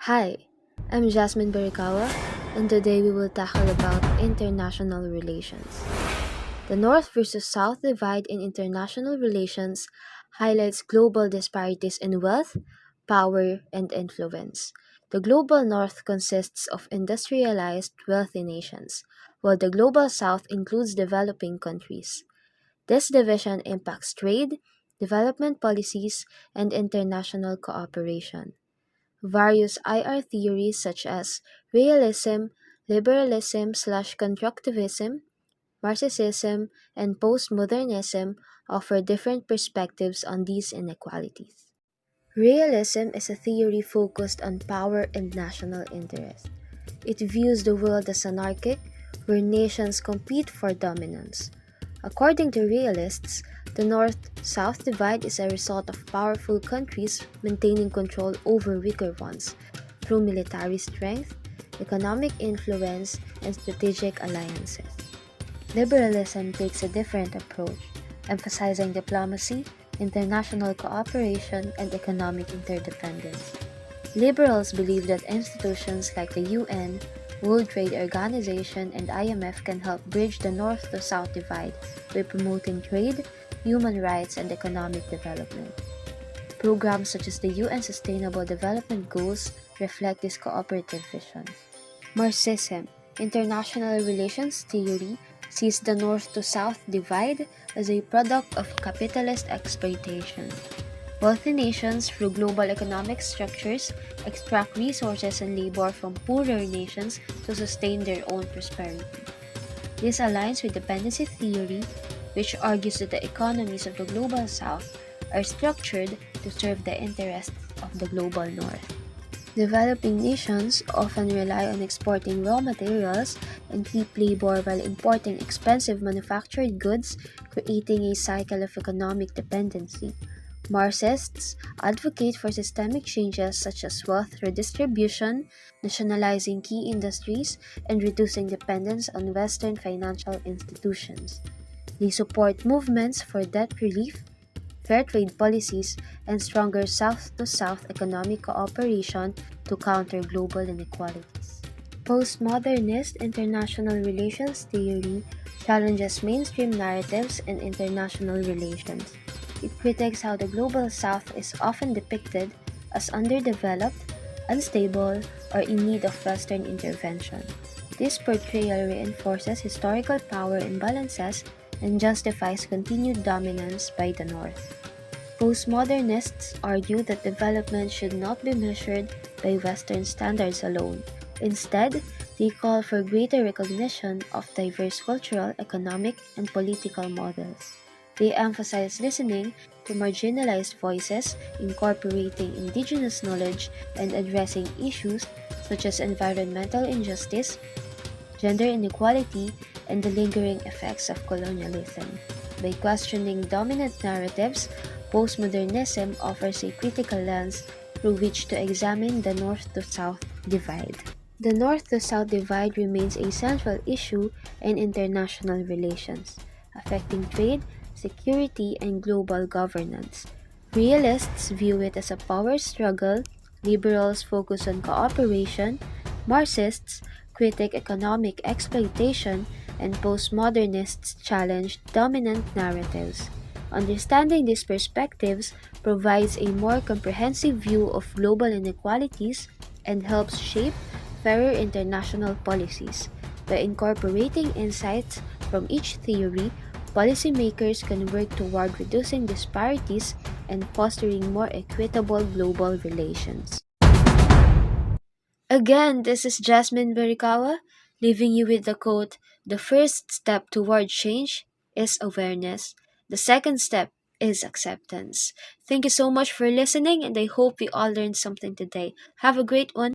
Hi, I'm Jasmine Baricaua, and today we will tackle about international relations. The North versus South divide in international relations highlights global disparities in wealth, power, and influence. The global North consists of industrialized, wealthy nations, while the global South includes developing countries. This division impacts trade, development policies, and international cooperation. Various IR theories such as realism, liberalism/constructivism, Marxism, and postmodernism offer different perspectives on these inequalities. Realism is a theory focused on power and national interest. It views the world as anarchic, where nations compete for dominance. According to realists, the North-South divide is a result of powerful countries maintaining control over weaker ones through military strength, economic influence, and strategic alliances. Liberalism takes a different approach, emphasizing diplomacy, international cooperation, and economic interdependence. Liberals believe that institutions like the UN, World Trade Organization, and IMF can help bridge the North to South divide by promoting trade, human rights, and economic development. Programs such as the UN Sustainable Development Goals reflect this cooperative vision. Marxism, international relations theory, sees the North to South divide as a product of capitalist exploitation. Wealthy nations, through global economic structures, extract resources and labor from poorer nations to sustain their own prosperity. This aligns with dependency theory, which argues that the economies of the global South are structured to serve the interests of the global North. Developing nations often rely on exporting raw materials and cheap labor while importing expensive manufactured goods, creating a cycle of economic dependency. Marxists advocate for systemic changes such as wealth redistribution, nationalizing key industries, and reducing dependence on Western financial institutions. They support movements for debt relief, fair trade policies, and stronger South to South economic cooperation to counter global inequalities. Postmodernist international relations theory challenges mainstream narratives in international relations. It critiques how the global South is often depicted as underdeveloped, unstable, or in need of Western intervention. This portrayal reinforces historical power imbalances and justifies continued dominance by the North. Postmodernists argue that development should not be measured by Western standards alone. Instead, they call for greater recognition of diverse cultural, economic, and political models. They emphasize listening to marginalized voices, incorporating indigenous knowledge, and addressing issues such as environmental injustice, gender inequality, and the lingering effects of colonialism. By questioning dominant narratives, postmodernism offers a critical lens through which to examine the North to South divide. The North to South divide remains a central issue in international relations, affecting trade, security, and global governance. Realists view it as a power struggle, liberals focus on cooperation, Marxists critique economic exploitation, and postmodernists challenge dominant narratives. Understanding these perspectives provides a more comprehensive view of global inequalities and helps shape fairer international policies. By incorporating insights from each theory, policymakers can work toward reducing disparities and fostering more equitable global relations. Again, this is Jasmine Baricawa, leaving you with the quote: "The first step toward change is awareness. The second step is acceptance." Thank you so much for listening, and I hope we all learned something today. Have a great one.